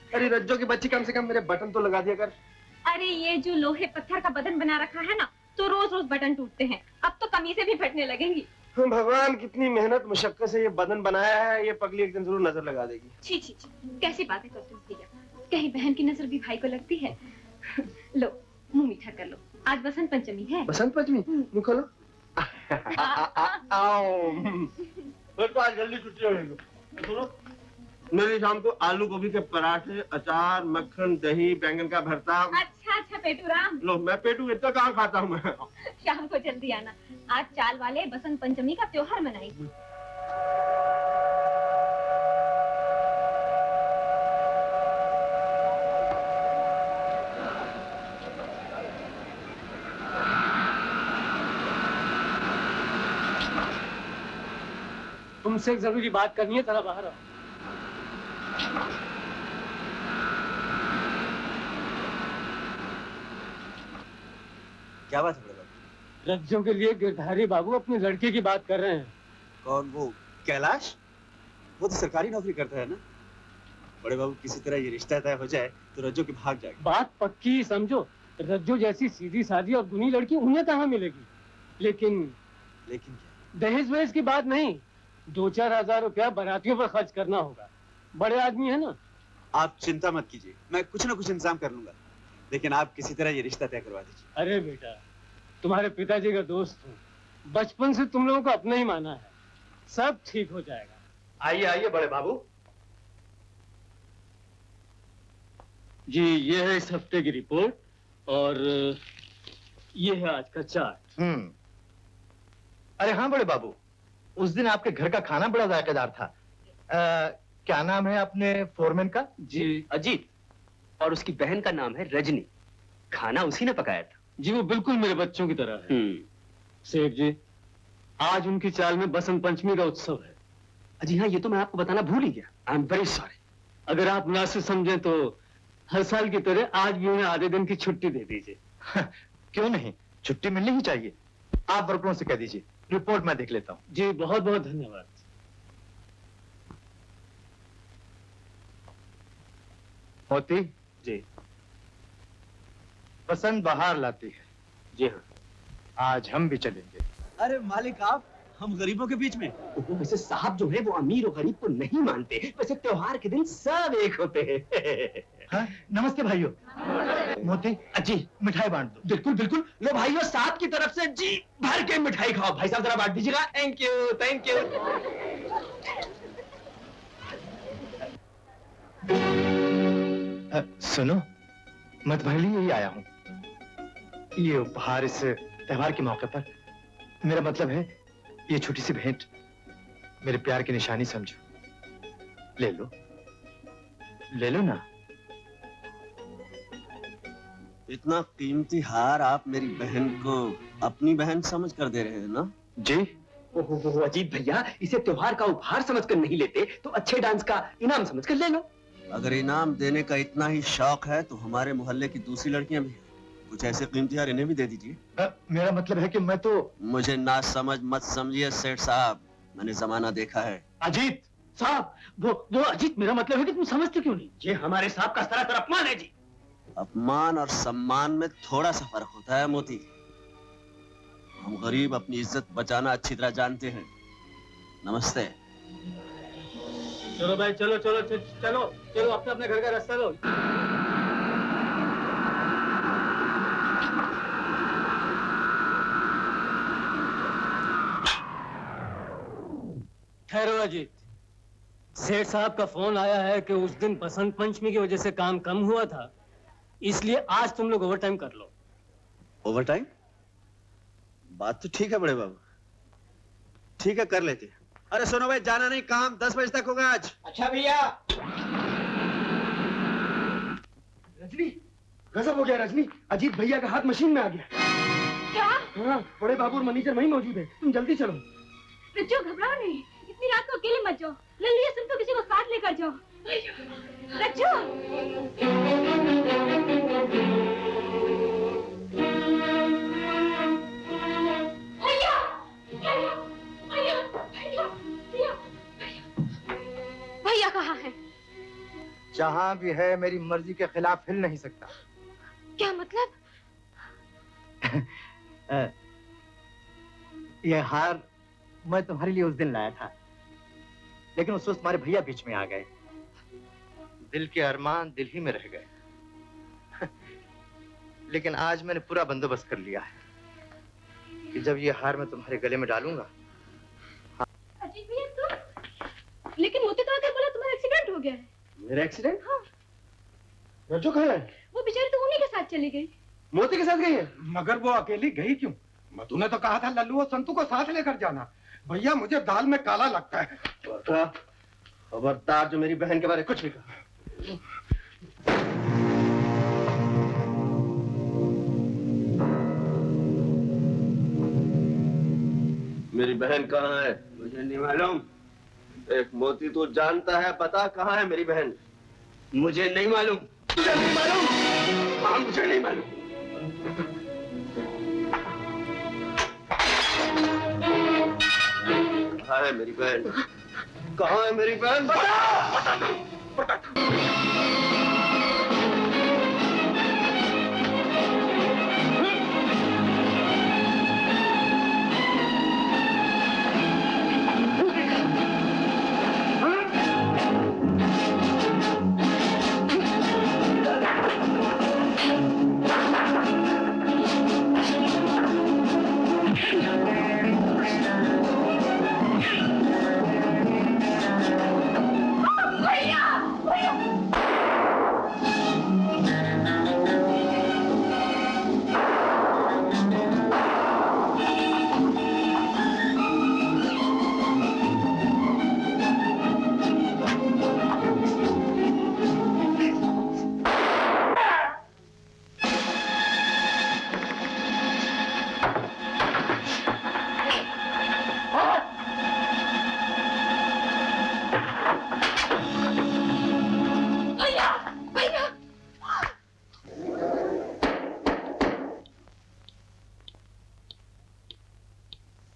अरे रज्जो की बच्ची, कम से कम मेरे बटन तो लगा दिया कर। अरे ये जो लोहे पत्थर का बदन बना रखा है ना, तो रोज रोज बटन टूटते हैं, अब तो कमीजें भी फटने लगेंगी। भगवान कितनी मेहनत मुशक्कत से ये बदन बनाया है, ये पगली एक दिन जरूर नजर लगा देगी। छी छी छी, कैसी बातें करते हो भैया, कहीं बहन की नजर भी भाई को लगती है। लो मुंह मीठा कर लो, आज बसंत पंचमी है। बसंत पंचमी? मुंह खोलो। तो आज जल्दी छुट्टी हो गई। सुनो, मेरी शाम को आलू गोभी के पराठे, अचार, मक्खन, दही, बैंगन का भरता। अच्छा अच्छा पेटूराम। लो मैं पेटू इतना कहाँ खाता हूँ मैं। शाम को जल्दी आना, आज चाल वाले बसंत पंचमी का त्योहार मनाएंगे। तुमसे एक जरूरी बात करनी है, जरा बाहर आओ। क्या बात है बड़े बाबू? रज्जों के लिए गिरधारी बाबू अपनी लड़के की बात कर रहे हैं। कौन, वो कैलाश? वो तो सरकारी नौकरी करता है ना। बड़े बाबू किसी तरह ये रिश्ता तय हो जाए तो रज्जो की भाग जाएगी। बात पक्की समझो, रज्जो जैसी सीधी सादी और गुनी लड़की उन्हें कहाँ मिलेगी। लेकिन लेकिन क्या? दहेज वहेज की बात नहीं, 2-4 हजार रुपया बारातियों पर खर्च करना होगा। बड़े आदमी है ना। आप चिंता मत कीजिए, मैं कुछ ना कुछ इंतजाम कर लूंगा, लेकिन आप किसी तरह ये रिश्ता तय करवा दीजिए। अरे बेटा, तुम्हारे पिताजी का दोस्त हूँ, बचपन से तुम लोगों को अपना ही माना है, सब ठीक हो जाएगा। आइए आइए बड़े बाबू जी। ये है इस हफ्ते की रिपोर्ट और ये है आज का चार्ट। अरे हाँ बड़े बाबू, उस दिन आपके घर का खाना बड़ा जायकेदार था। क्या नाम है अपने फोरमैन का? जी अजीत, और उसकी बहन का नाम है रजनी। खाना उसी ने पकाया था। जी वो बिल्कुल मेरे बच्चों की तरह है। सेठ जी, आज उनकी चाल में बसंत पंचमी का उत्सव है। जी हाँ, ये तो मैं आपको बताना भूल ही गया। I am very sorry. अगर आप मुनासिब समझें तो हर साल की तरह आज भी उन्हें आधे दिन की छुट्टी दे दीजिए। क्यों नहीं, छुट्टी मिलनी ही चाहिए। आप वर्करों से कह दीजिए, रिपोर्ट मैं देख लेता हूँ। जी बहुत बहुत धन्यवाद। मोती जी। बसंत बाहर लाती है। जी हाँ। आज हम भी चलेंगे। अरे मालिक, आप हम गरीबों के बीच में। वैसे साहब जो है वो अमीर और गरीब को नहीं मानते। वैसे त्योहार के दिन सब एक होते हैं। हाँ, नमस्ते भाइयों। मोती जी मिठाई बांट दो। बिल्कुल बिल्कुल। लो भाइयों, साहब की तरफ से जी भर के मिठाई खाओ। भाई साहब जरा बांट दीजिएगा। Thank you thank you. सुनो, मैं तुम्हारे लिए ही आया हूँ। ये उपहार इस त्योहार के मौके पर। मेरा मतलब है, ये छोटी सी भेंट मेरे प्यार की निशानी समझो। ले लो, ले लो ना। इतना कीमती हार आप मेरी बहन को अपनी बहन समझ कर दे रहे हैं ना? जी। ओहो अजीत भैया, इसे त्योहार का उपहार समझकर नहीं लेते तो अच्छे डांस का इनाम समझकर ले लो। अगर इनाम देने का इतना ही शौक है तो हमारे मोहल्ले की दूसरी लड़कियां भी हैं। कुछ ऐसे कीमती हार इन्हें भी दे दीजिए। मेरा मतलब है कि मैं तो। मुझे ना समझ मत समझिए सेठ साहब, मैंने जमाना देखा है। अजीत साहब, वो अजीत, मेरा मतलब है कि तुम समझते क्यों नहीं? ये हमारे साहब का सरासर अपमान है जी। अपमान और सम्मान में थोड़ा सा फर्क होता है मोती। हम गरीब अपनी इज्जत बचाना अच्छी तरह जानते हैं। नमस्ते। चलो भाई, चलो चलो चलो चलो चलो, अपने अपने घर का रास्ता लो। ठहरो अजीत, सेठ साहब का फोन आया है कि उस दिन बसंत पंचमी की वजह से काम कम हुआ था, इसलिए आज तुम लोग ओवरटाइम कर लो। ओवरटाइम? बात तो ठीक है बड़े बाबू, ठीक है कर लेते हैं। अरे सुनो भाई, जाना नहीं, काम 10 बजे तक होगा आज। अच्छा भैया। रजनी, गजब हो गया रजनी, अजीत भैया का हाथ मशीन में आ गया। क्या? हाँ, बड़े बाबू और मैनेजर वहीं मौजूद है, तुम जल्दी चलो। रज्जो घबराओ नहीं, इतनी रात को अकेले मत जाओ। लल्लिया सुन तो किसी को साथ लेकर जाओ। रज्जो। भैया, भैया, भैया, भैया, भैया, कहाँ है? जहां भी है मेरी मर्जी के खिलाफ हिल नहीं सकता। क्या मतलब? यह हार मैं तुम्हारे लिए उस दिन लाया था, लेकिन उस वक्त तुम्हारे भैया बीच में आ गए। दिल के अरमान दिल ही में रह गए। लेकिन आज मैंने पूरा बंदोबस्त कर लिया है कि जब ये हार मैं तुम्हारे गले में डालूंगा। अजीब भैया तुम? लेकिन मोती तो आकर बोला तुम्हारा एक्सीडेंट हो गया है। मेरा एक्सीडेंट? हाँ। रज्जू कहाँ है? वो बेचारी तो उन्हीं के साथ चली गई। मोती के साथ गई है? मगर वो अकेली गई क्यों? मधु ने तो कहा था लल्लू और संतू को साथ लेकर जाना। भैया मुझे दाल में काला लगता है। खबरदार जो मेरी बहन के बारे में कुछ भी कहा। मेरी बहन कहाँ है? मुझे नहीं मालूम। एक मोती तू जानता है, पता कहाँ है मेरी बहन? मुझे नहीं मालूम। तुझे नहीं मालूम? हाँ, मुझे नहीं मालूम। कहाँ है मेरी बहन? कहाँ है मेरी बहन? बता!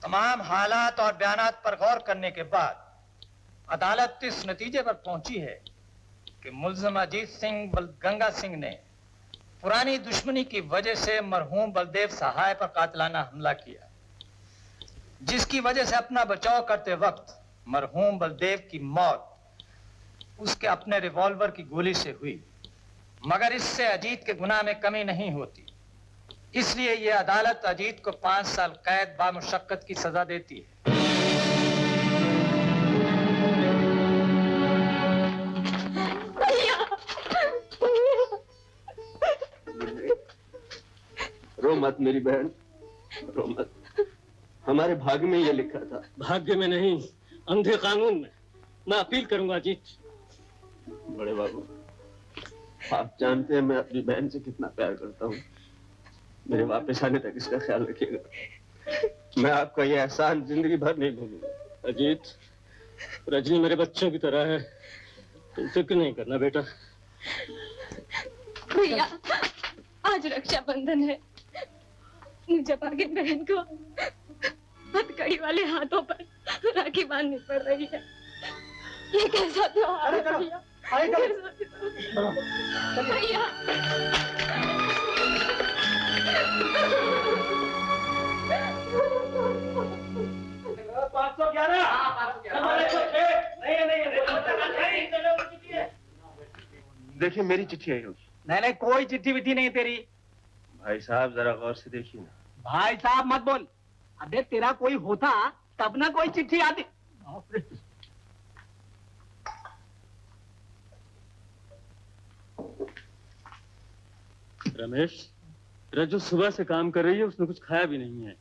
तमाम हालात और बयानात पर गौर करने के बाद अदालत इस नतीजे पर पहुंची है कि मुल्जिम अजीत सिंह गंगा सिंह ने पुरानी दुश्मनी की वजह से मरहूम बलदेव सहाय पर कातिलाना हमला किया, जिसकी वजह से अपना बचाव करते वक्त मरहूम बलदेव की मौत उसके अपने रिवॉल्वर की गोली से हुई। मगर इससे अजीत के गुनाह में कमी नहीं होती, इसलिए यह अदालत अजीत को 5 साल कैद बामुशक्कत की सजा देती है। रो मत मेरी बहन, रो मत। हमारे भाग्य में ये लिखा था। भाग्य में नहीं, अंधे कानून में। मैं अपील करूंगा अजीत। बड़े बाबू, आप जानते हैं मैं अपनी बहन से कितना प्यार करता हूँ। मेरे वापस आने तक इसका ख्याल रखिएगा। मैं आपका ये एहसान जिंदगी भर नहीं भूलूंगा। अजीत, रजनी मेरे बच्चों की तरह है, तुम फिक्र नहीं करना बेटा। भैया, आज रक्षाबंधन है, मुझे भागी बहन को हथकड़ी वाले हाथों पर राखी बांधनी पड़ रही है। ये कैसा त्योहार है भैया? भैया, 511। देखिए मेरी चिट्ठी आई होगी। नहीं, कोई चिट्ठी विट्ठी नहीं तेरी। भाई साहब जरा गौर से देखिए ना। भाई साहब मत बोल। अबे तेरा कोई होता तब ना कोई चिट्ठी आती। रमेश, रज्जू सुबह से काम कर रही है, उसने कुछ खाया भी नहीं है।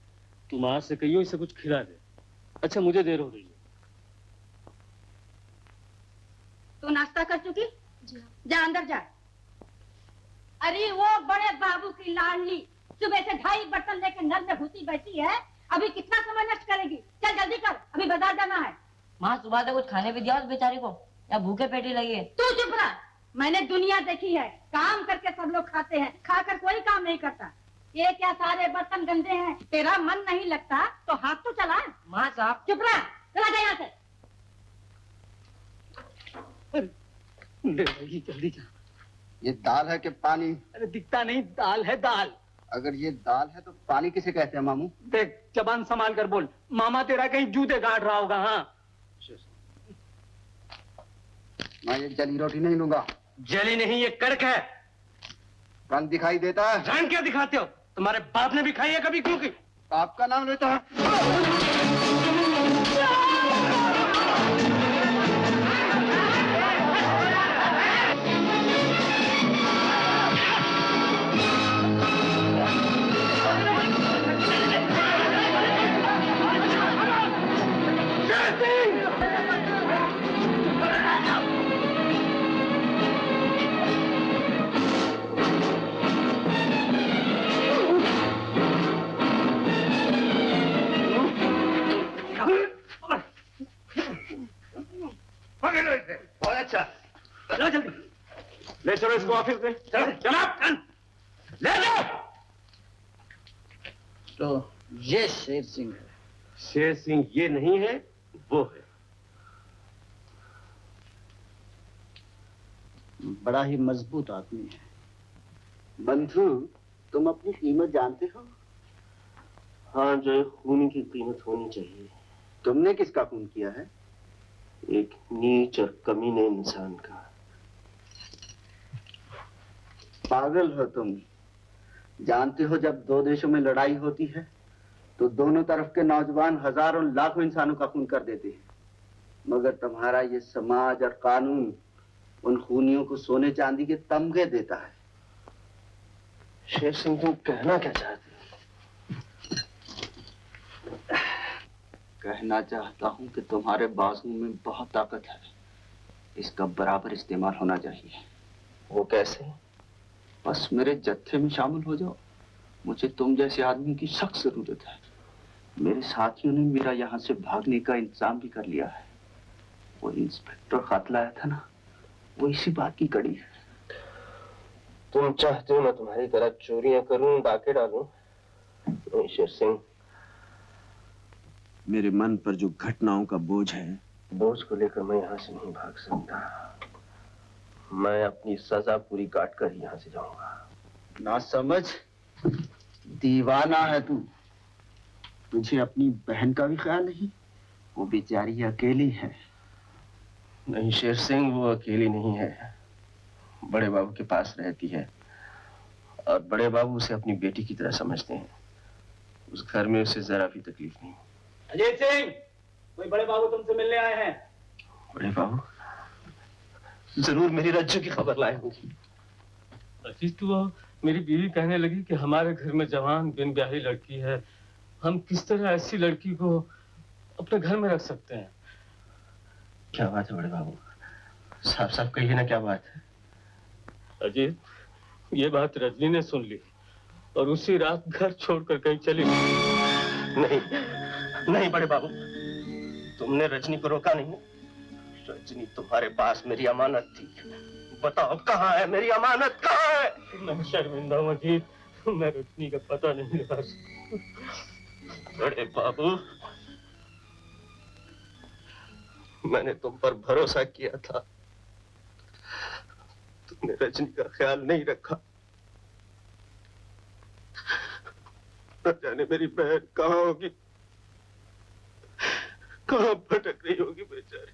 तुम आज से कहियो इसे कुछ खिला दे। अच्छा, मुझे देर हो रही है। तू नाश्ता कर चुकी? जा अंदर जा। अरे वो बड़े बाबू की लाडली सुबह से 2.5 बर्तन लेके नल में घुसी बैठी है, अभी कितना समय नष्ट करेगी? चल जल्दी कर, अभी बाजार जाना है। माँ, सुबह से कुछ खाने भी दिया उस बेचारी को या भूखे पेटी लगी है? तू चुप रह। मैंने दुनिया देखी है, काम करके सब लोग खाते हैं, खाकर कोई काम नहीं करता। ये क्या सारे बर्तन गंदे हैं? तेरा मन नहीं लगता तो हाथ तो चला। माँ साहब, चुप रह, चला जा यहाँ से। ले भाई जल्दी जा। ये दाल है कि पानी? अरे दिखता नहीं, दाल है दाल। अगर ये दाल है तो पानी किसे कहते हैं मामू? देख जबान संभाल कर बोल, मामा तेरा कहीं जूते गाड़ रहा होगा। हाँ मैं ये जली रोटी नहीं लूंगा। जली नहीं, ये कड़क है। रंग दिखाई देता है। रंग क्या दिखाते हो? तुम्हारे बाप ने भी खाई है कभी? क्योंकि आपका नाम लेता है। बहुत अच्छा, चलो जल्दी ले चलो इसको ऑफिस में। चलो जनाब, ले जाओ। तो ये शेर सिंह है। शेर सिंह ये नहीं है, वो है। बड़ा ही मजबूत आदमी है। बंधु, तुम अपनी कीमत जानते हो? हाँ, जो खून की कीमत होनी चाहिए। तुमने किसका खून किया है? एक नीच और कमीने इंसान का। पागल हो तुम। जानते हो जब दो देशों में लड़ाई होती है तो दोनों तरफ के नौजवान हजारों लाखों इंसानों का खून कर देते हैं, मगर तुम्हारा ये समाज और कानून उन खूनियों को सोने चांदी के तमगे देता है। शेर सिंह, तुम कहना क्या चाहते हो? कहना चाहता हूं कि तुम्हारे बाजू में बहुत ताकत है, इसका बराबर इस्तेमाल होना चाहिए। वो कैसे? बस मेरे जत्थे में शामिल हो जाओ। मुझे तुम जैसे आदमी की सख्त जरूरत है। मेरे साथियों ने मेरा यहाँ से भागने का इंतजाम भी कर लिया है। वो इंस्पेक्टर खत लाया था ना, वो इसी बात की कड़ी है। तुम चाहते हो मैं तुम्हारी तरह चोरियां करूं, डाके डालूं? नहीं शेर सिंह, मेरे मन पर जो घटनाओं का बोझ है, बोझ को लेकर मैं यहाँ से नहीं भाग सकता। मैं अपनी सजा पूरी काट कर यहाँ से जाऊंगा। ना समझ, दीवाना है तू। तुझे अपनी बहन का भी ख्याल नहीं? वो बेचारी अकेली है। नहीं शेर सिंह, वो अकेली नहीं है। बड़े बाबू के पास रहती है और बड़े बाबू उसे अपनी बेटी की तरह समझते हैं। उस घर में उसे जरा भी तकलीफ नहीं। अजय सिंह, कोई बड़े बाबू तुमसे मिलने आए हैं। बड़े बाबू जरूर मेरी रज्जू की खबर लाए होंगे। अजीज, तो मेरी बीवी कहने लगी कि हमारे घर में जवान बिन ब्याही लड़की है, हम किस तरह ऐसी लड़की को अपने घर में रख सकते हैं? क्या बात है बड़े बाबू? साफ साफ कहिए ना, क्या बात है? अजीत, ये बात रजनी ने सुन ली और उसी रात घर छोड़कर कहीं चली गई। नहीं नहीं बड़े बाबू, तुमने रजनी को रोका नहीं। रजनी तुम्हारे पास मेरी अमानत थी। बताओ कहाँ है मेरी अमानत, कहाँ है? मैं शर्मिंदा हूँ अजीत, मैं रजनी का पता नहीं लगा सकता। बड़े बाबू, मैंने तुम पर भरोसा किया था, तुमने रजनी का ख्याल नहीं रखा। न जाने मेरी बहन कहाँ होगी, कहाँ भटक रही होगी बेचारी।